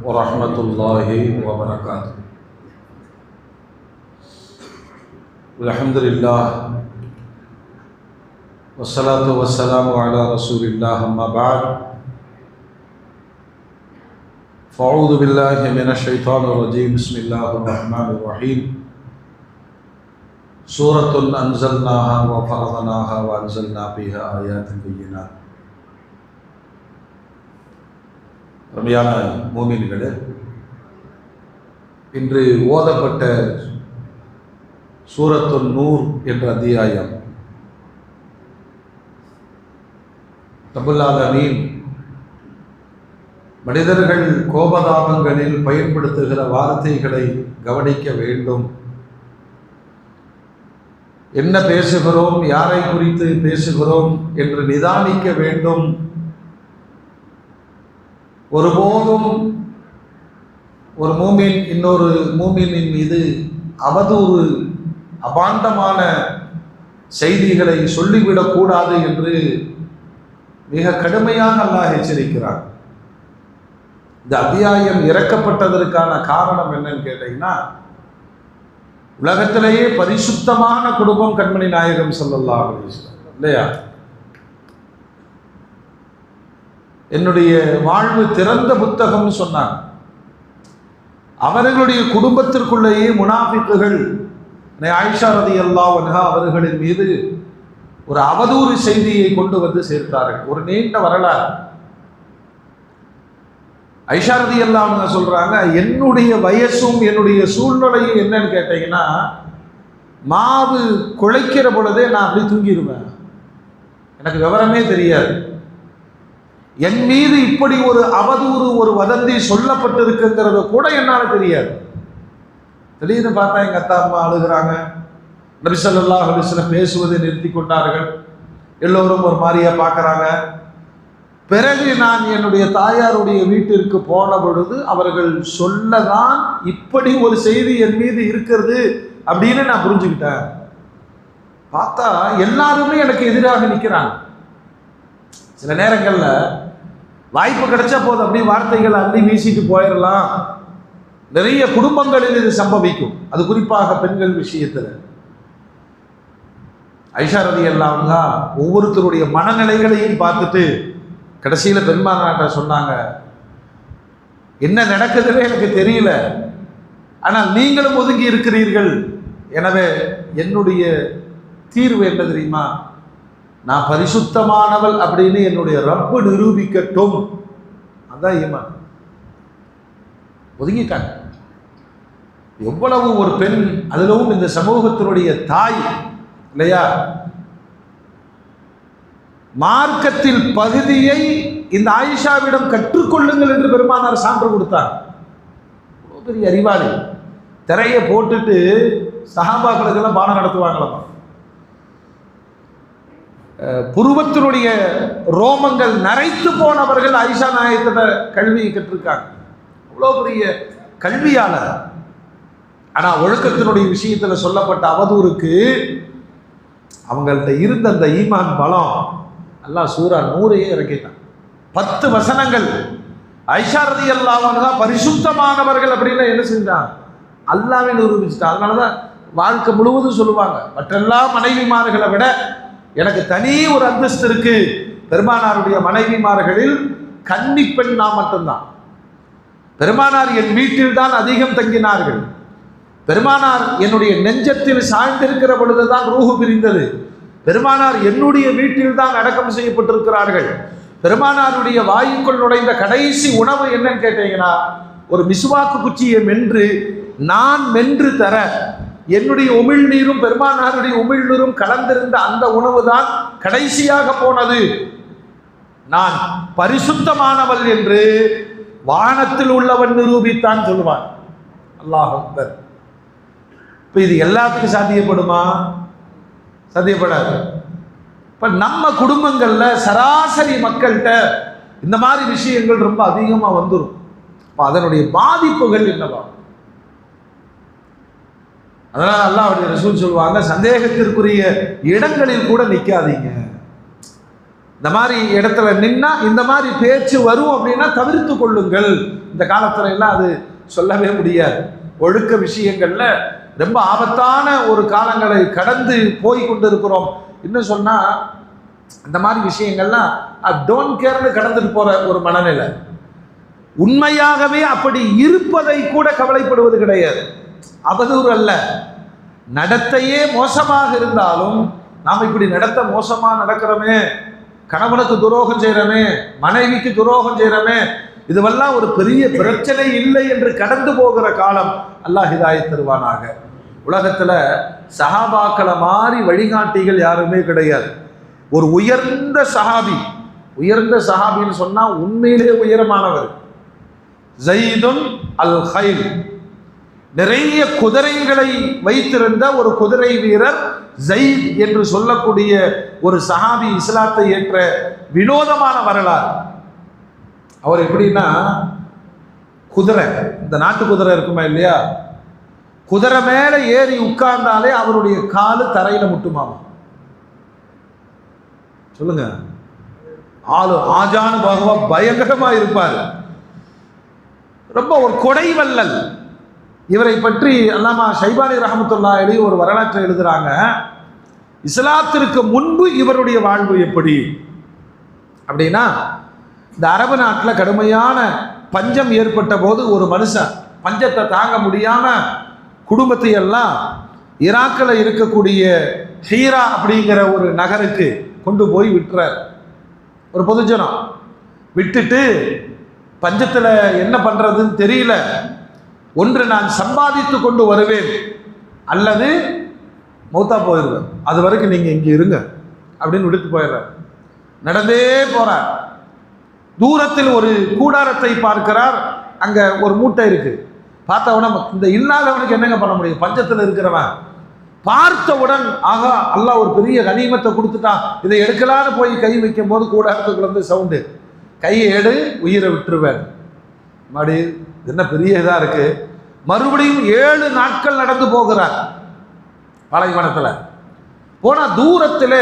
வரஹ்மத்துல்லாஹி வபரகாத்துஹு. அல்ஹம்துலில்லாஹ் வஸ்ஸலாத்து வஸ்ஸலாமு அலா ரசூலில்லாஹ் அம்மா பஅத். ஃபஅஊது பில்லாஹி மினஷ் ஷைத்தானிர் ரஜீம். பிஸ்மில்லாஹிர் ரஹ்மானிர் ரஹீம். சூரத்துன் அன்ஸல்னாஹா வ ஃபரதனாஹா வ அன்ஸல்னா ஃபீஹா ஆயாத்தின் பையினாத். ரம்யான மூமின்களே, இன்று ஓதப்பட்ட சூரத்துன் நூர் என்ற அத்தியாயம் ரப்புல் ஆலமீன் மனிதர்கள் கோபதாபங்களில் பயன்படுத்துகிற வார்த்தைகளை கவனிக்க வேண்டும். என்ன பேசுகிறோம், யாரை குறித்து பேசுகிறோம் என்று நிதானிக்க வேண்டும். ஒருபோதும் ஒரு மூமின் இன்னொரு மூமினின் மீது அவதூறு அபாண்டமான செய்திகளை சொல்லிவிடக்கூடாது என்று மிக கடுமையாக அல்லாஹ் எச்சரிக்கிறார். இந்த அத்தியாயம் இறக்கப்பட்டதற்கான காரணம் என்னன்னு கேட்டீங்கன்னா, உலகத்திலேயே பரிசுத்தமான குடும்பம் கண்மணி நாயகம் ஸல்லல்லாஹு அலைஹி வஸல்லம் இல்லையா? என்னுடைய வாழ்வு திறந்த புத்தகம்னு சொன்னாங்க. அவர்களுடைய குடும்பத்திற்குள்ளேயே முனாஃபிக்குகள் ஆயிஷா ரலியல்லாஹு அன்ஹா அவர்களின் மீது ஒரு அவதூறு செய்தியை கொண்டு வந்து சேர்த்தார்கள். ஒரு நீண்ட வரலாறு. ஆயிஷா ரலியல்லாஹு அன்ஹா சொல்றாங்க, என்னுடைய வயசும் என்னுடைய சூழ்நிலையும் என்னன்னு கேட்டீங்கன்னா, மாவு குழைக்கிற பொழுதே நான் அப்படி தூங்கிடுவேன். எனக்கு விவரமே தெரியாது. என் மீது இப்படி ஒரு அவதூறு, ஒரு வதந்தி சொல்லப்பட்டிருக்குங்கிறது கூட என்னால் தெரியாது. திடீர்னு பார்த்தா எங்கள் அத்தா அம்மா அழுகிறாங்க. நபி ஸல்லல்லாஹு அலைஹி வஸல்லம் பேசுவதை நிறுத்தி கொண்டார்கள். எல்லோரும் ஒரு மாதிரியா பார்க்குறாங்க. பிறகு நான் என்னுடைய தாயாருடைய வீட்டிற்கு போன பொழுது அவர்கள் சொல்லதான் இப்படி ஒரு செய்தி என் மீது இருக்கிறது அப்படின்னு நான் புரிஞ்சுக்கிட்டேன். பார்த்தா எல்லாருமே எனக்கு எதிராக நிற்கிறாங்க. சில நேரங்களில் வாய்ப்பு கிடைச்சா போதும் அப்படியே வார்த்தைகளை அள்ளி வீசிட்டு போயிடலாம். நிறைய குடும்பங்களில் இது சம்பவிக்கும். அது குறிப்பாக பெண்கள் விஷயத்தில். ஆயிஷா ரலியல்லாஹு அன்ஹா ஒவ்வொருத்தருடைய மனநிலைகளையும் பார்த்துட்டு கடைசியில் பெருமானார்ட்ட சொன்னாங்க, என்ன நடக்குதுன்னு எனக்கு தெரியல, ஆனால் நீங்களும் ஒதுங்கி இருக்கிறீர்கள். எனவே என்னுடைய தீர்வு என்ன தெரியுமா? நான் பரிசுத்தமானவள் அப்படின்னு என்னுடைய ரப்பு நிரூபிக்கட்டும். அதான் ஈமான். ஒதுங்கிட்டாங்க. எவ்வளவு ஒரு பெண், அதிலும் இந்த சமூகத்தினுடைய தாய் இல்லையா? மார்க்கத்தில் பகுதியை இந்த ஆயிஷாவிடம் கற்றுக்கொள்ளுங்கள் என்று பெருமானார் சான்று கொடுத்தார். அவ்வளோ பெரிய அறிவாளி. திரையை போட்டுட்டு சஹாபாக்களுக்கெல்லாம் பாடம் நடத்துவாங்களாம். புருவத்தினுடைய ரோமங்கள் நரைத்து போனவர்கள் ஆயிஷா நாயகத்திட கல்வியை கற்றிருக்காங்க. அவ்வளோ பெரிய கல்வியாளர். ஆனால் ஒழுக்கத்தினுடைய விஷயத்தில் சொல்லப்பட்ட அவதூறுக்கு அவங்கள்ட்ட இருந்த அந்த ஈமான் பலம் அல்லாஹ் சூரா நூறையே இறக்கிட்டான். 10 வசனங்கள். ஆயிஷா ரலியல்லாஹு அன்ஹா பரிசுத்தமானவர்கள் அப்படின்னு என்ன செஞ்சான்? அல்லாஹ்வை நிரூபிச்சிட்டான். அதனாலதான் வாழ்க்கை முழுவதும் சொல்லுவாங்க, மற்றெல்லா மனைவிமார்களை விட எனக்கு தனி ஒரு அந்தஸ்து இருக்கு. பெருமானாருடைய மனைவிமார்களில் கன்னி பெண் நான் மட்டும்தான். பெருமானார் என் வீட்டில் தான் அதிகம் தங்கினார்கள். பெருமானார் என்னுடைய நெஞ்சத்தில் சாய்ந்திருக்கிற பொழுதுதான் ரூஹு பிரிந்தது. பெருமானார் என்னுடைய வீட்டில் தான் அடக்கம் செய்யப்பட்டிருக்கிறார்கள். பெருமானாருடைய வாயுக்குள் நுழைந்த கடைசி உணவு என்னன்னு கேட்டீங்கன்னா, ஒரு மிஸ்வாக்கு குச்சியை மென்று நான் மென்று தர என்னுடைய உமிழ்நீரும் பெருமானாருடைய உமிழ்நீரும் கலந்திருந்த அந்த உணவு தான் கடைசியாக போனது. நான் பரிசுத்தமானவள் என்று வானத்தில் உள்ளவன் நிரூபித்தான் சொல்லுவான். அல்லாஹ் அக்பர். இப்போ இது எல்லாத்துக்கும் சாத்தியப்படுமா? சாத்தியப்படாது. இப்போ நம்ம குடும்பங்களில் சராசரி மக்கள்கிட்ட இந்த மாதிரி விஷயங்கள் ரொம்ப அதிகமாக வந்துடும். இப்போ அதனுடைய பாதிப்புகள் என்னவா? அதனால அல்லாஹ் அவருடைய ரசூல் சொல்லுவாங்க, சந்தேகத்திற்குரிய இடங்களில் கூட நிற்காதீங்க. இந்த மாதிரி இடத்துல நின்னா இந்த மாதிரி பேச்சு வரும் அப்படின்னா தவிர்த்து கொள்ளுங்கள். இந்த காலத்துல எல்லாம் அது சொல்லவே முடியாது. ஒழுக்க விஷயங்கள்ல ரொம்ப ஆபத்தான ஒரு காலங்களை கடந்து போய் கொண்டு இருக்கிறோம். இன்னும் சொன்னா இந்த மாதிரி விஷயங்கள்லாம் டோன்ட் கேர்னு கடந்துட்டு போற ஒரு மனநிலை. உண்மையாகவே அப்படி இருப்பதை கூட கவலைப்படுவது கிடையாது. அவதூறு அல்ல, நடத்தையே மோசமாக இருந்தாலும் நாம் இப்படி நடத்த மோசமா நடக்கிறோமே, கணவனுக்கு துரோகம் செய்யறமே, மனைவிக்கு துரோகம் செய்யறமே, இதுவெல்லாம் ஒரு பெரிய பிரச்சனை இல்லை என்று கடந்து போகிற காலம். அல்லாஹ் ஹிதாயத் தருவானாக. உலகத்துல சஹாபாக்களை மாதிரி வழிகாட்டிகள் யாருமே கிடையாது. ஒரு உயர்ந்த சஹாபின்னு சொன்னா உண்மையிலே உயரமானவர் ஸைதுன் அல் ஹைல், நிறைய குதிரைகளை வைத்திருந்த ஒரு குதிரை வீரர் ஸைத் என்று சொல்லக்கூடிய ஒரு சஹாபி, இஸ்லாத்தை ஏற்ற வினோதமான வரலாறு. அவர் எப்படின்னா, குதிரை, இந்த நாட்டு குதிரை இருக்குமா இல்லையா, குதிரை மேல ஏறி உட்கார்ந்தாலே அவருடைய காலு தரையில முட்டுமாமா. சொல்லுங்க, ஆளு ஆஜானு பாகவா பயங்கரமா இருப்பாரு. ரொம்ப ஒரு கொடை வள்ளல். இவரை பற்றி அல்லாமா ஷைபானி ரஹமத்துல்லாஹி அலைஹி ஒரு வரலாற்றை எழுதுறாங்க. இஸ்லாத்திற்கு முன்பு இவருடைய வாழ்வு எப்படி அப்படின்னா, இந்த அரபு நாட்டில் கடுமையான பஞ்சம் ஏற்பட்ட போது ஒரு மனுஷன் பஞ்சத்தை தாங்க முடியாம குடும்பத்தை எல்லாம் ஈராக்கில் இருக்கக்கூடிய ஹீரா அப்படிங்கிற ஒரு நகருக்கு கொண்டு போய் விட்டுறார். ஒரு பொதுஜனம் விட்டுட்டு, பஞ்சத்தில் என்ன பண்றதுன்னு தெரியல, ஒன்று நான் சம்பாதித்து கொண்டு வருவேன் அல்லது மௌத்தா போயிடுவேன், அது வரைக்கும் நீங்க இங்க இருங்க அப்படின்னு விடுத்து போயிடுறார். நடந்தே போறார். தூரத்தில் ஒரு கூடாரத்தை பார்க்கிறார். அங்க ஒரு மூட்டை இருக்கு. பார்த்தவன இந்த இல்லாதவனுக்கு என்னங்க பண்ண முடியும், பஞ்சத்தில் இருக்கிறவன் பார்த்தவுடன் ஆகா அல்லாஹ் ஒரு பெரிய கனிமத்தை கொடுத்துட்டான், இதை எடுக்கலான்னு போய் கை வைக்கும் போது கூடாரத்துக்குள்ள இருந்து சவுண்டு, கையை எடு உயிரை விட்டுருவேன். மறுபடி என்ன பெரிய இதா இருக்கு. மறுபடியும் 7 நாட்கள் நடந்து போகிறார். பாலைவனத்துல போனா தூரத்தில்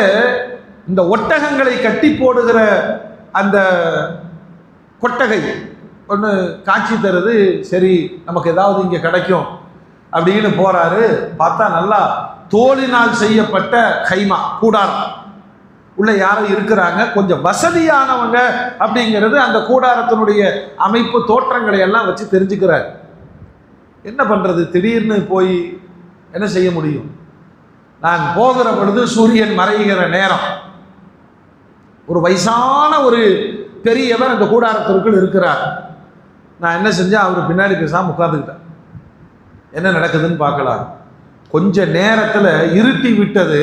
இந்த ஒட்டகங்களை கட்டி போடுகிற அந்த கொட்டகை ஒன்று காட்சி தருது. சரி நமக்கு ஏதாவது இங்க கிடைக்கும் அப்படின்னு போறாரு. பார்த்தா நல்லா தோலினால் செய்யப்பட்ட கைமா கூடாரம், உள்ள யாரும் இருக்கிறாங்க, கொஞ்சம் வசதியானவங்க அப்படிங்கிறது அந்த கூடாரத்தினுடைய அமைப்பு தோற்றங்களை எல்லாம் வச்சு தெரிஞ்சுக்கிறார். என்ன பண்றது, திடீர்னு போய் என்ன செய்ய முடியும். நான் போகிற பொழுது சூரியன் மறைகிற நேரம். ஒரு வயசான ஒரு பெரியவர் அந்த கூடாரத்திற்குள் இருக்கிறார். நான் என்ன செஞ்சேன், அவர் பின்னாடி பேசாம உட்கார்ந்துக்கிட்டேன். என்ன நடக்குதுன்னு பார்க்கலாம். கொஞ்ச நேரத்துல இருட்டி விட்டது.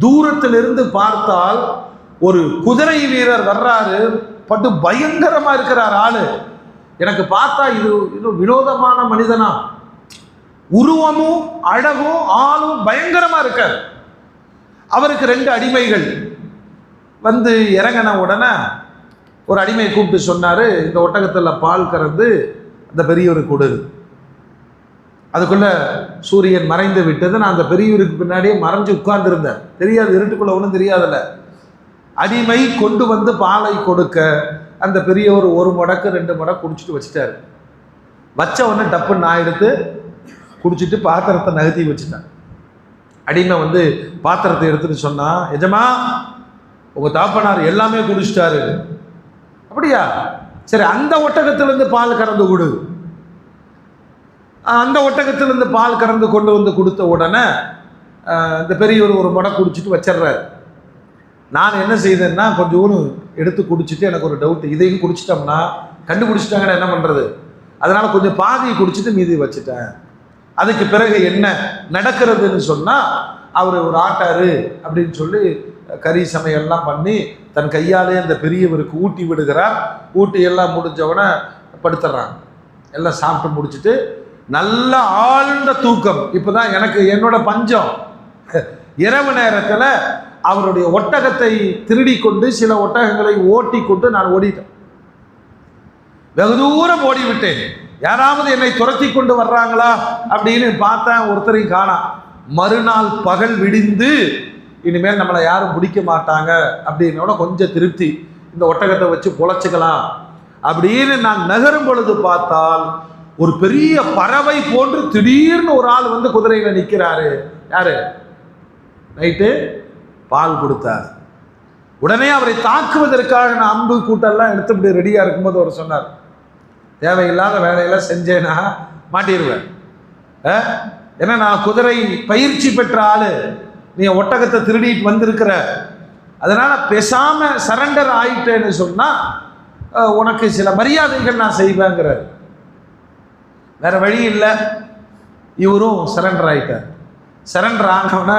தூரத்திலிருந்து பார்த்தால் ஒரு குதிரை வீரர் வர்றாரு. பட்டு பயங்கரமா இருக்கிறார் ஆளு. எனக்கு பார்த்தா இது இன்னும் வினோதமான மனிதனா, உருவமும் அழகும் ஆளும் பயங்கரமா இருக்கார். அவருக்கு 2 அடிமைகள் வந்து இறங்கின உடனே ஒரு அடிமையை கூப்பிட்டு சொன்னாரு, இந்த ஒட்டகத்தில் பால் கறந்து அந்த பெரியவருக்கு கொடுது. அதுக்குள்ள சூரியன் மறைந்து விட்டது. நான் அந்த பெரியவருக்கு பின்னாடியே மறைஞ்சு உட்கார்ந்து இருந்தேன். தெரியாது, இருட்டுக்குள்ள ஒன்றும் தெரியாதுல்ல. அடிமை கொண்டு வந்து பாலை கொடுக்க அந்த பெரியவர் 1 மடக்கு 2 மடக்கு குடிச்சிட்டு வச்சுட்டாரு. வச்ச உடனே டப்புன்னு நான் எடுத்து குடிச்சிட்டு பாத்திரத்தை நகர்த்தி வச்சுட்டேன். அடிமை வந்து பாத்திரத்தை எடுத்துட்டு சொன்னா, எஜமா உங்க தாப்பனார் எல்லாமே குடிச்சிட்டாரு. அப்படியா, சரி அந்த ஒட்டகத்திலிருந்து பால் கறந்து கொடு. அந்த ஒட்டகத்திலிருந்து பால் கறந்து கொண்டு வந்து கொடுத்த உடனே இந்த பெரியவர் 1 மடக்கு குடிச்சிட்டு வச்சிடுறாரு. நான் என்ன செய்தேன்னா, கொஞ்சோன்னு எடுத்து குடிச்சிட்டு எனக்கு ஒரு டவுட், இதையும் குடிச்சிட்டோம்னா கண்டுபிடிச்சிட்டாங்கன்னா என்ன பண்றது, அதனால கொஞ்சம் பாதியை குடிச்சிட்டு மீதி வச்சுட்டேன். அதுக்கு பிறகு என்ன நடக்கிறதுன்னு சொன்னா, அவர் ஒரு ஆட்டாரு அப்படின்னு சொல்லி கறி சமையல்லாம் பண்ணி தன் கையாலே அந்த பெரியவருக்கு ஊட்டி விடுகிறார். ஊட்டி எல்லாம் முடிஞ்சவன படுத்துறாங்க. எல்லாம் சாப்பிட்டு முடிச்சுட்டு நல்ல ஆழ்ந்த தூக்கம். இப்பதான் எனக்கு என்னோட பஞ்சம். இரவு நேரத்தில் அவருடைய ஒட்டகத்தை திருடி கொண்டு சில ஒட்டகங்களை ஓட்டி கொண்டு நான் ஓடிட்டேன். வெகு தூரம் ஓடிவிட்டேன். யாராவது என்னை துரத்தி கொண்டு வர்றாங்களா அப்படின்னு பார்த்தேன், ஒருத்தரையும் காணோம். மறுநாள் பகல் விடிந்து இனிமேல் நம்மளை யாரும் பிடிக்க மாட்டாங்க அப்படின்னோட கொஞ்சம் திருப்தி, இந்த ஒட்டகத்தை வச்சு பொழைச்சிக்கலாம் அப்படின்னு நான் நகரும் பொழுது பார்த்தால் ஒரு பெரிய பறவை போன்று திடீர்னு ஒரு ஆள் வந்து குதிரையில நிற்கிறாரு. யாரு? நைட்டு பால் கொடுத்தார். உடனே அவரை தாக்குவதற்காக நான் அம்பு கூட்டெல்லாம் எடுத்துட்டு ரெடியா இருக்கும்போது அவர் சொன்னார், தேவையில்லாத வேலையெல்லாம் செஞ்சேன்னா மாட்டிடுவேன். ஏன்னா நான் குதிரை பயிற்சி பெற்ற ஆளு, நீ ஒட்டகத்தை திருடிட்டு வந்திருக்கிற, அதனால பேசாம சரண்டர் ஆயிட்டேன்னு சொன்னா உனக்கு சில மரியாதைகள் நான் செய்வேங்கிறார். வேற வழி இல்லை. இவரும் சரண்டர் ஆயிட்டார். சரண்டர் ஆனவனா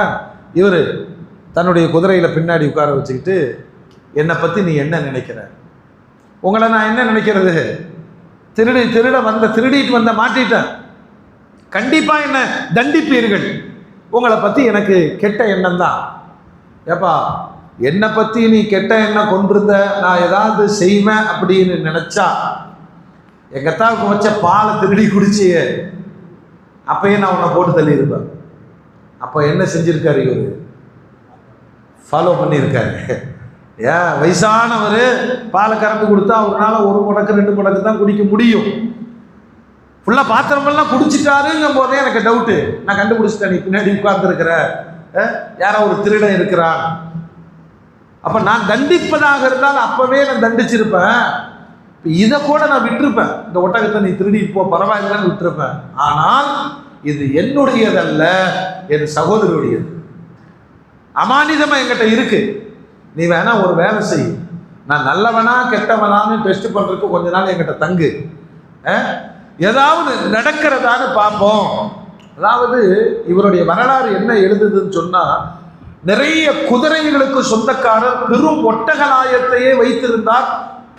இவர் தன்னுடைய குதிரையில பின்னாடி உட்கார வச்சுக்கிட்டு, என்னை பத்தி நீ என்ன நினைக்கிற? உங்களை நான் என்ன நினைக்கிறது? திருடிட்டு வந்த மாட்டிட்டேன், கண்டிப்பா என்ன தண்டிப்பீர்கள், உங்களை பத்தி எனக்கு கெட்ட எண்ணம் தான். ஏப்பா, என்னை பத்தி நீ கெட்ட எண்ணம் கொண்டிருந்த நான் ஏதாவது செய்வேன் அப்படின்னு நினைச்சா, எங்க அத்தாவுக்கு வச்ச பாலை திருடி குடிச்சியே, அப்பயே நான் உன்னை போட்டு தள்ளி இருப்பேன். அப்ப என்ன செஞ்சிருக்காரு? இவரு ஃபாலோ பண்ணியிருக்காரு. ஏன் வயசானவர் பாலை கறந்து கொடுத்தா அவரால் 1 மடக்கு 2 மடக்கு தான் குடிக்க முடியும். ஃபுல்லாக பாத்திரமெல்லாம் குடிச்சிட்டாருங்கும் போதே எனக்கு டவுட்டு. நான் கண்டுபிடிச்சிட்டேன், நீ பின்னாடி உட்கார்ந்துருக்கிற யாரோ ஒரு திருடன் இருக்கிறான். அப்போ நான் தண்டிப்பதாக இருந்தால் அப்பவே நான் தண்டிச்சிருப்பேன். இதை கூட நான் விட்டுருப்பேன், இந்த ஒட்டகத்தை நீ திருடிட்டு போ பரவாயில்லன்னு விட்டுருப்பேன். ஆனால் இது என்னுடையதல்ல, என் சகோதரருடையது. அமானிதமாக என்கிட்ட இருக்கு. நீ வேணா ஒரு வேலை செய், நான் நல்லவனா கெட்டவனான்னு டெஸ்ட் பண்றதுக்கு கொஞ்ச நாள் என்கிட்ட தங்கு, ஏதாவது நடக்கிறதான்னு பார்ப்போம். அதாவது இவருடைய வரலாறு என்ன எழுதுதுன்னு சொன்னா, நிறைய குதிரைகளுக்கு சொந்தக்காரர், பெரும் ஒட்டகலாயத்தையே வைத்திருந்தார்,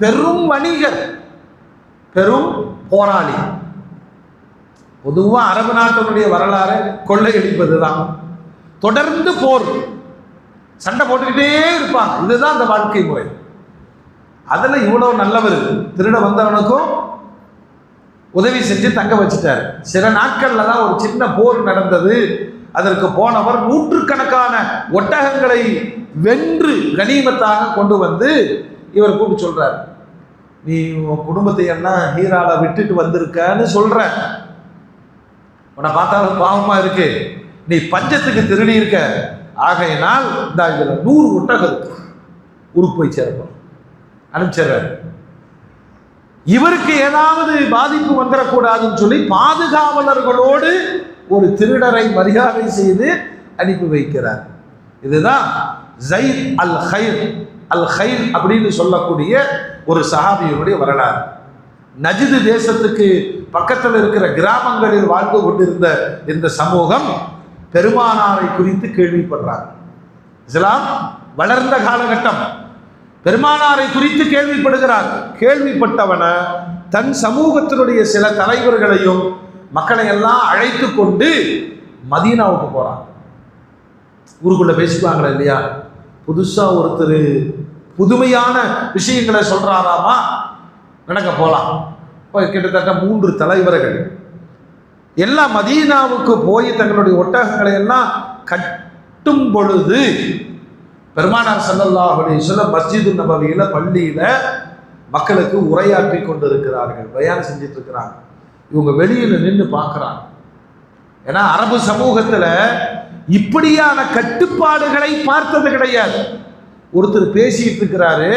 பெரும் வணிகர், பெரும் போராளி. பொதுவா அரபு நாட்டினுடைய வரலாறு கொள்ளையடிப்பது தான். தொடர்ந்து போர், சண்டை போட்டுக்கிட்டே இருப்பாங்க. இதுதான் அந்த வாழ்க்கை முறை. அதுல இவ்வளவு நல்லவர், திருட வந்தவனுக்கும் உதவி செஞ்சு தங்க வச்சுட்டார். சில நாட்கள்ல தான் ஒரு சின்ன போர் நடந்தது. அதற்கு போனவர் நூற்றுக்கணக்கான ஒட்டகங்களை வென்று கனிமத்தாக கொண்டு வந்து இவர் கூப்பிட்டு சொல்றார், நீ உன் குடும்பத்தை எல்லாம் ஹீரால விட்டுட்டு வந்திருக்கன்னு சொல்ற, உன்னை பார்த்தாலும் பாவமா இருக்கு, நீ பஞ்சத்துக்கு திருடி இருக்க, ஆகையினால் இந்த இதுல 100 ஒட்டகம் ஊருக்கு போய் சேர்ப்போம் அனுப்பிச்சிடுறாரு. இவருக்கு ஏதாவது பாதிப்பு வந்துடக்கூடாதுன்னு சொல்லி பாதுகாவலர்களோடு ஒரு திருடரை மரியாதை செய்து அனுப்பி வைக்கிறார். இதுதான் ஸைத் அல் ஹைர் அப்படின்னு சொல்லக்கூடிய ஒரு சஹாபியினுடைய வரலாறு. நஜ்து தேசத்துக்கு பக்கத்தில் இருக்கிற கிராமங்களில் வாழ்ந்து கொண்டிருந்த இந்த சமூகம் பெருமானாரை குறித்து கேள்விப்படுறாங்க. இஸ்லாம் வளர்ந்த காலகட்டம், பெருமானாரை குறித்து கேள்விப்படுகிறார். கேள்விப்பட்டவன தன் சமூகத்தினுடைய சில தலைவர்களையும் மக்களை எல்லாம் அழைத்து கொண்டு மதீனாவுக்கு போறாங்க. ஊருக்குள்ள பேசிக்குவாங்களா இல்லையா, புதுசா ஒருத்தர் புதுமையான விஷயங்களை சொல்றாராமா, நடக்க போலாம். இப்போ கிட்டத்தட்ட 3 தலைவர்கள் எல்லாம் மதீனாவுக்கு போய் தங்களுடைய ஒட்டகங்களை எல்லாம் கட்டும் பொழுது பெருமானார் ஸல்லல்லாஹு அலைஹி வஸல்லம் மஸ்ஜிது நபவியில பள்ளியில மக்களுக்கு உரையாற்றி கொண்டிருக்கிறார்கள், பயான் செஞ்சிட்டு இருக்கிறாங்க. இவங்க வெளியில நின்று பார்க்கிறாங்க. ஏன்னா அரபு சமூகத்துல இப்படியான கட்டுப்பாடுகளை பார்த்தது கிடையாது. ஒருத்தர் பேசிட்டு இருக்கிறாரு,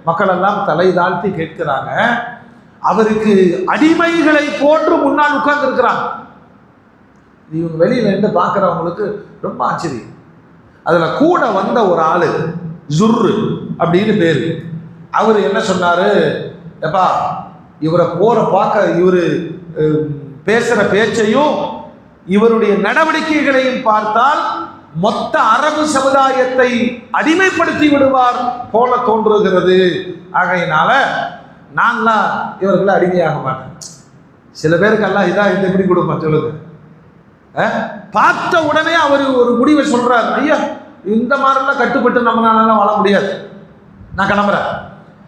மக்கள் எல்லாம் தலை தாழ்த்தி கேட்கிறாங்க. அவருக்கு அடிமைகளை போன்று முன்னால் உட்கார்ந்து இருக்கிறாங்க. இவங்க வெளியில இருந்து பார்க்கிறவங்களுக்கு ரொம்ப ஆச்சரியம். அதுல கூட வந்த ஒரு ஆளு ஜுர்ரு அப்படின்னு பேரு. அவரு என்ன சொன்னாரு, எப்பா இவரை போற பார்க்க, இவரு பேசுற பேச்சையும் இவருடைய நடவடிக்கைகளையும் பார்த்தால் மொத்த அரபு சமுதாயத்தை அடிமைப்படுத்தி விடுவார் போல தோன்றுகிறது. ஆகையினால நான்லாம் இவர்களை அடிமையாக மாட்டேன். சில பேருக்கு எல்லாம் இதான் இந்த எப்படி கொடுப்பேன் சொல்லுங்க. பார்த்த உடனே அவர் ஒரு முடிவை சொல்றாரு, ஐயா இந்த மாதிரிலாம் கட்டுப்பட்டு நம்மளால வாழ முடியாது, நான் கிளம்புறேன்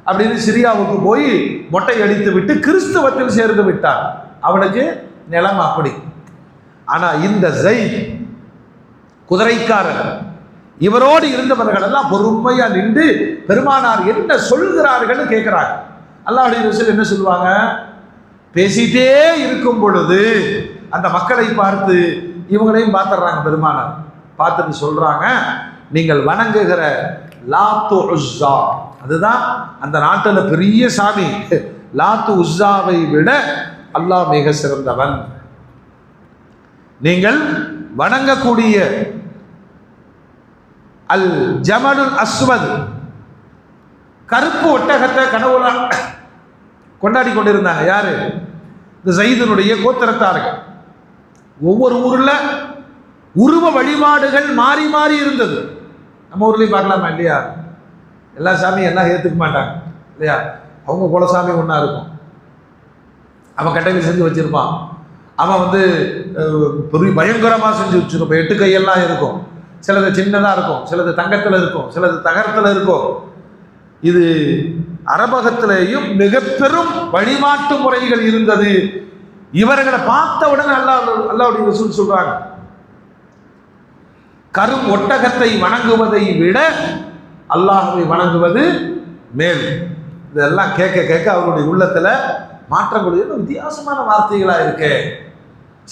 அப்படின்னு சிரியாவுக்கு போய் மொட்டை அடித்து விட்டு கிறிஸ்தவத்தில் சேர்ந்து விட்டார். அவனுக்கு நிலம் அப்படி. ஆனா இந்த ஸைத் குதிரைக்காரர் இவரோடு இருந்தவர்கள் எல்லாம் பொறுமையா நின்று பெருமானார் என்ன சொல்கிறார்கள் கேட்கிறாங்க. அல்லாஹ்வுடைய ரசூல் என்ன சொல்லுவாங்க? பேசிட்டே இருக்கும் பொழுது அந்த மக்களை பார்த்து இவங்களையும் பார்த்துடுறாங்க. பெருமானார் பார்த்துட்டு சொல்றாங்க, நீங்கள் வணங்குகிற லாத்து உஸ்ஸா, அதுதான் அந்த நாட்டில் பெரிய சாமி, லாத்து உஸ்ஸாவை விட அல்லாஹ் மிக சிறந்தவன். நீங்கள் வணங்கக்கூடிய அல் ஜமலுல் அஸ்வத், கருப்பு ஒட்டகத்தை கனவுல கொண்டாடி கொண்டிருந்தாங்க. யாரு? இந்த ஸைதுனுடைய கோத்திரத்தார்கள். ஒவ்வொரு ஊர்ல உருவ வழிபாடுகள் மாறி மாறி இருந்தது. நம்ம ஊர்லயும் பார்க்கலாமா இல்லையா? எல்லா சாமியும் எல்லாம் ஏற்றுக்க மாட்டாங்க இல்லையா? அவங்க குலசாமி ஒன்றா இருக்கும். அவன் கட்டையில் செஞ்சு வச்சிருப்பான். அவன் பெரிய பயங்கரமாக செஞ்சு வச்சிருப்பான். 8 கையெல்லாம் இருக்கும். சிலது சின்னதாக இருக்கும், சிலது தங்கத்தில் இருக்கும், சிலது தகரத்தில் இருக்கும். இது அரபகத்திலேயும் மிக பெரும் வழிபாட்டு முறைகள் இருந்தது. இவர்களை பார்த்தவுடன் அல்லாஹ்வுடைய ரசூல் சொல்றாங்க, கரும் ஒட்டகத்தை வணங்குவதை விட அல்லாஹ்வை வணங்குவது மேல். இதெல்லாம் கேட்க கேட்க அவருடைய உள்ளத்துல மாற்றக்கூடிய வித்தியாசமான வார்த்தைகளா இருக்கு.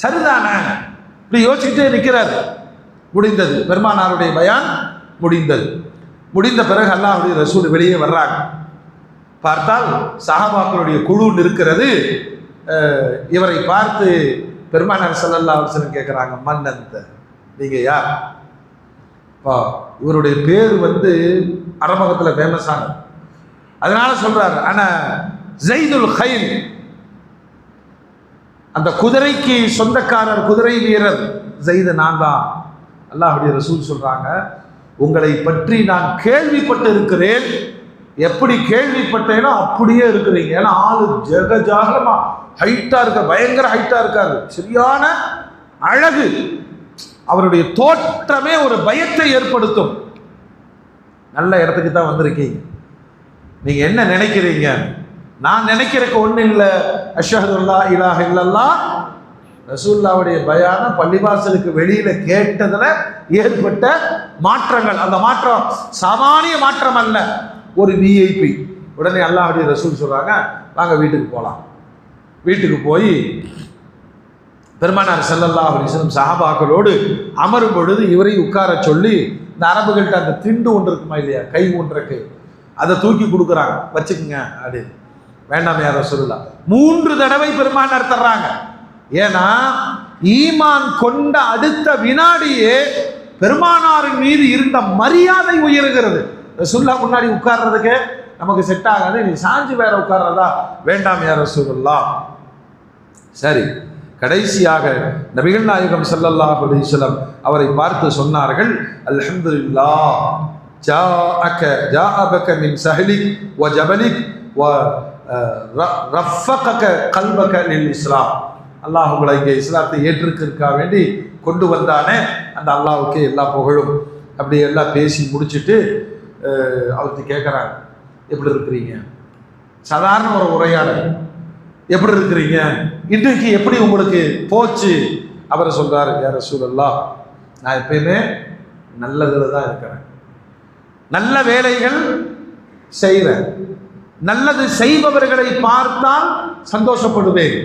சரிதானே? இப்படி யோசிச்சுட்டே நிற்கிறார். முடிந்தது, பெருமானாருடைய பயான் முடிந்தது. முடிந்த பிறகு அல்லாஹ்வுடைய ரசூல் வெளியே வர்றாங்க. பார்த்தால் சஹாபாக்களுடைய குழு இருக்கிறது. இவரை பார்த்து பெருமானார் ஸல்லல்லாஹு அலைஹி வஸல்லம் கேட்குறாங்க, மன்னந்த, நீங்க யார்? இவருடைய பேர் அரபகத்தில் ஃபேமஸானது. அதனால சொல்றாரு, ஆனா ஸைதுல் கைல், அந்த குதிரைக்கு சொந்தக்காரர், குதிரை வீரர் ஸைது நான் தான். அல்லாஹ்வுடைய ரசூல் சொல்றாங்க, உங்களை பற்றி நான் கேள்விப்பட்டு இருக்கிறேன். எப்படி கேள்விப்பட்டேனோ அப்படியே இருக்கிறீங்க. ஏன்னா ஆளு ஜகஜாகலமா ஹைட்டா இருக்க, பயங்கர ஹைட்டா இருக்காரு, சரியான அழகு. அவருடைய தோற்றமே ஒரு பயத்தை ஏற்படுத்தும். நல்ல இடத்துக்கு தான் வந்திருக்கீங்க. நீங்க என்ன நினைக்கிறீங்க? நான் நினைக்கிறதுக்கு ஒன்றும் இல்லை. அஷ்ஹது அல்லா இலாஹ இல்லல்லாஹ், ரசூலுல்லாஹ்வுடைய பயான பள்ளிவாசலுக்கு வெளியில கேட்டதுல ஏற்பட்ட மாற்றங்கள். அந்த மாற்றம் சாமானிய மாற்றம் அல்ல, ஒரு விஐபி. உடனே அல்லாஹ்வுடைய ரசூல் சொல்றாங்க, வாங்க வீட்டுக்கு போகலாம். வீட்டுக்கு போய் பெருமானார் ஸல்லல்லாஹு அலைஹி வஸல்லம் சஹாபாக்களோடு அமரும் பொழுது இவரை உட்கார சொல்லி, இந்த அரபுகள்கிட்ட அந்த திண்டு ஒன்று இருக்குமா இல்லையா, கை ஒன்றுக்கு, அதை தூக்கி கொடுக்குறாங்க, வச்சுக்குங்க அப்படின்னு. வேண்டாம் யார் ரசூலுல்லாஹ் 3 தடவை பெருமானார் தர்றாங்க. ஏன்னா ஈமான் கொண்ட அடுத்த வினாடியே பெருமானாரின் மீது இருந்த மரியாதை உயர்கிறது. ரசூலுல்லாஹ் முன்னாடி உட்கார்றதுக்கு நமக்கு செட் ஆகாது, நீ சாஞ்சு வேற உட்கார்றதா? வேண்டாம் யார் ரசூலுல்லாஹ். சரி, கடைசியாக நபிகள் நாயகம் ஸல்லல்லாஹு அலைஹி வஸல்லம் அவரை பார்த்து சொன்னார்கள், அல்ஹம்துலில்லாஹ் ஜாஅபக மின் சஹலிக் வ ஜபலிக் வ ரஃபகக கல்பக லில் இஸ்லாம். அல்லாஹ் உங்களை இங்கே இஸ்லாத்தை ஏற்றுக்கிறதுக்காக வேண்டி கொண்டு வந்தானே, அந்த அல்லாஹ்வுக்கே எல்லா புகழும். அப்படி எல்லாம் பேசி முடிச்சுட்டு அவர்கிட்ட கேட்குறாங்க, எப்படி இருக்கிறீங்க? சாதாரண ஒரு உரையாடல், எப்படி இருக்கிறீங்க, இன்றைக்கு எப்படி உங்களுக்கு போச்சு? அவர் சொல்றாரு, யா ரசூலல்லாஹ், நான் எப்பயுமே நல்லதில் தான் இருக்கிறேன், நல்ல வேலைகள் செய்கிறேன், நல்லது செய்பவர்களை பார்த்தால் சந்தோஷப்படுவேன்,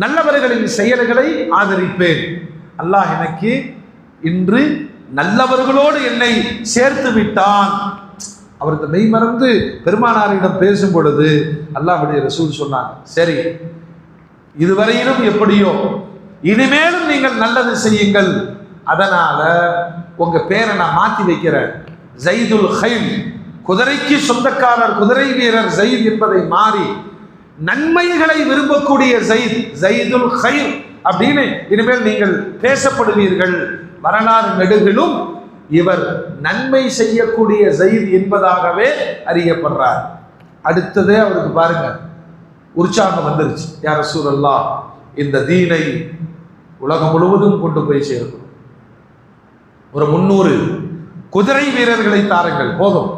நல்லவர்களின் செயல்களை ஆதரிப்பேன். அல்லாஹ் எனக்கு இன்று நல்லவர்களோடு என்னை சேர்த்து விட்டான். அவருக்கு மெய் மறந்து பெருமானாரிடம் பேசும் பொழுது அல்லாஹ்வுடைய ரசூல் சொன்னாங்க, சரி, இதுவரையிலும் எப்படியோ, இனிமேலும் நீங்கள் நல்லது செய்யுங்கள். அதனால உங்க பேரை நான் மாற்றி வைக்கிறேன், ஸைதுல் கைல், குதிரைக்கு சொந்தக்காரர், குதிரை வீரர் ஸைத் என்பதை மாறி நன்மைகளை விரும்பக்கூடிய ஸைதுல் கைல் அப்படின்னு இனிமேல் நீங்கள் பேசப்படுவீர்கள். வரலாறு நெடுகிலும் இவர் நன்மை செய்யக்கூடிய ஸைத் என்பதாகவே அறியப்படுறார். அடுத்ததே அவருக்கு பாருங்க உற்சாகம் வந்துருச்சு, யா ரசூலல்லாஹ், இந்த தீனை உலகம் முழுவதும் கொண்டு போய் சேர்க்கும், ஒரு 300 குதிரை வீரர்களை தாருங்கள், போதும்.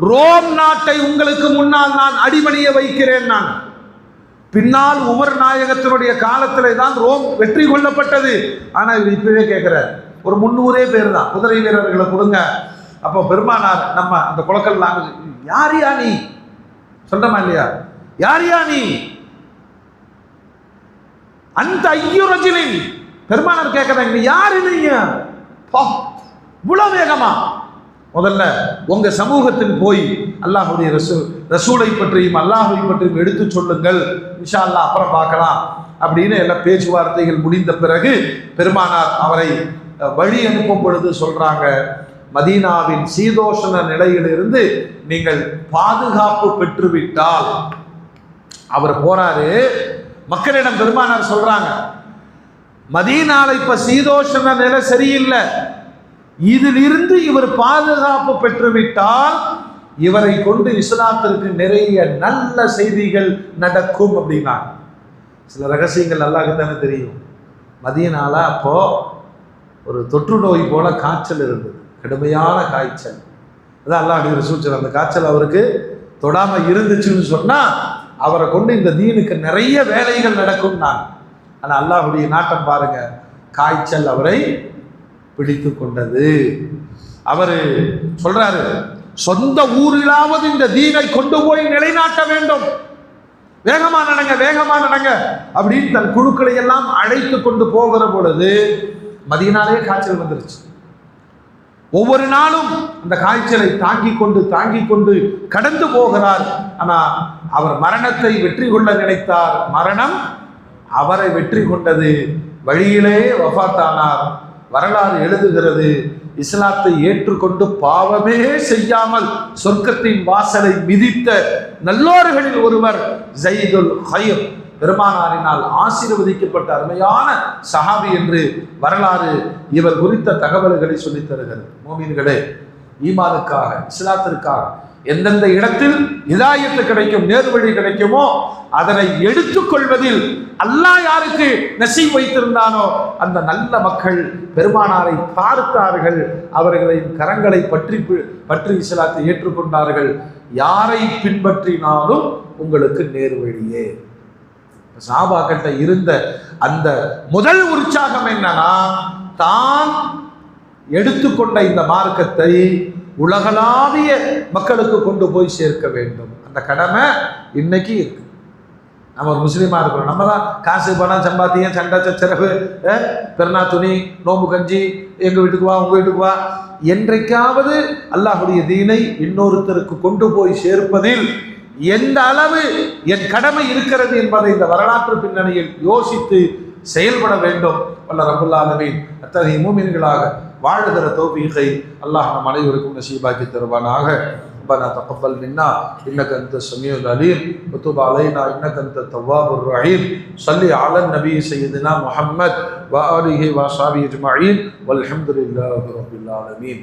ரோம் நாட்டை உங்களுக்கு முன்னால் நான் அடிபணிய வைக்கிறேன். நான் பின்னால் உமர் நாயகத்தினுடைய காலத்திலே தான் ரோம் வெற்றி கொள்ளப்பட்டது. ஆனா இவர் இப்பவே கேட்கிறார், ஒரு 300 பேர் தான், குதிரை வீரர்களை கொடுங்க. அப்போ பெருமானார் நம்ம அந்த குளக்கல் யாரியா நீ சொல்றமா இல்லையா, யாரியா நீ அந்த ஐயுரஜிலின் பெருமானார் கேட்கறாங்க, யாரு நீங்க இவ்வளவு வேகமா? முதல்ல உங்க சமூகத்தில் போய் அல்லாஹ்வுடைய ரசூலை பற்றியும் அல்லாஹ்வை பற்றியும் எடுத்து சொல்லுங்கள், இன்ஷா அல்லாஹ் அப்புறம் பார்க்கலாம் அப்படின்னு எல்லா பேச்சுவார்த்தைகள் முடிந்த பிறகு பெருமானார் அவரை வழி அனுப்பும் பொழுது சொல்றாங்க, மதீனாவின் சீதோஷண நிலையிலிருந்து நீங்கள் பாதுகாப்பு பெற்றுவிட்டால். அவர் போறாரு, மக்களிடம் பெருமானார் சொல்றாங்க, மதீனால இப்ப சீதோஷண நிலை சரியில்லை, இதிலிருந்து இவர் பாதுகாப்பு பெற்றுவிட்டால் இவரை கொண்டு இஸ்லாத்திற்கு நிறைய நல்ல செய்திகள் நடக்கும் அப்படின்னா. சில ரகசியங்கள் அல்லாஹ்வுக்கு தானே தெரியும். மதீனால அப்போ ஒரு தொற்று நோய் போல காய்ச்சல் இருந்தது, கடுமையான காய்ச்சல். அதான் அல்லாஹ்வுடைய ரசூல் அந்த காய்ச்சல் அவருக்கு தொடாம இருந்துச்சுன்னு சொன்னா அவரை கொண்டு இந்த தீனுக்கு நிறைய வேலைகள் நடக்கும் நான். ஆனா அல்லாஹ்வுடைய நாட்டம் பாருங்க, காய்ச்சல் அவரை பிடித்து கொண்டது. அவரு சொல்றாரு, சொந்த ஊரிலாவது இந்த தீனை கொண்டு போய் நிலைநாட்ட வேண்டும், வேகமா நடங்க வேகமா நடங்க அப்படின்னு தன் குழுக்களை எல்லாம் அழைத்து கொண்டு போகிற பொழுது மதீனாலே காய்ச்சல் வந்துருச்சு. ஒவ்வொரு நாளும் அந்த காய்ச்சலை தாங்கிக் கொண்டு கடந்து போகிறார். ஆனா அவர் மரணத்தை வெற்றி கொள்ள நினைத்தார், மரணம் அவரை வெற்றி கொண்டது. வழியிலே வஃபாத்தானார். வரலாறு எழுதுகிறது, இஸ்லாத்தை ஏற்றுக்கொண்டு பாவமே செய்யாமல் சொர்க்கத்தின் வாசலை மிதித்த நல்லோர்களில் ஒருவர் ஸைதுல் ஹைர், பெருமானாரினால் ஆசீர்வதிக்கப்பட்ட அருமையான சஹாபி என்று வரலாறு இவர் குறித்த தகவல்களை சொல்லித் தருகிறது. மோமீன்களே, ஈமானுக்காக இஸ்லாத்திற்காக எந்தெந்த இடத்தில் ஹிதாயத்து கிடைக்கும், நேர்வழி கிடைக்குமோ அதனை எடுத்துக்கொள்வதில் அல்லாஹ் யாருக்கு நசீப் வைத்திருந்தானோ அந்த நல்ல மக்கள் பெருமானாரை பார்த்தார்கள், அவர்களின் கரங்களை பற்றி இஸ்லாத்தை ஏற்றுக்கொண்டார்கள். யாரை பின்பற்றினாலும் உங்களுக்கு நேர்வழியே. சஹாபாக்கிட்ட இருந்த அந்த முதல் உற்சாகம் என்னன்னா, தான் எடுத்துக்கொண்ட இந்த மார்க்கத்தை உலகளாவிய மக்களுக்கு கொண்டு போய் சேர்க்க வேண்டும். அந்த கடமை இன்னைக்கு இருக்கு. நம்ம ஒரு முஸ்லீமா இருக்கிறோம், நம்ம தான் காசு பணம் சம்பாத்தியம் சண்டை சச்சரவு பெருநா துணி நோம்பு கஞ்சி எங்க வீட்டுக்கு வா உங்க வீட்டுக்கு வா என்றைக்காவது அல்லாஹ்வுடைய தீனை இன்னொருத்தருக்கு கொண்டு போய் சேர்ப்பதில் எந்த அளவு என் கடமை இருக்கிறது என்பதை இந்த வரலாற்று பின்னணியில் யோசித்து செயல்பட வேண்டும். வல்ல ரப்புல் ஆலமீன் அத்தகைய மூமின்களாக வாழுகிற தௌஃபீகை அல்லாஹ் நம் அனைவருக்கும் நசீபாக்கி தருவானாக. ربنا تقبل منا انك انت السميع العليم وتب علينا انك انت التواب الرحيم. صل على النبي سيدنا محمد واله واصحابه اجمعين والحمد لله رب العالمين.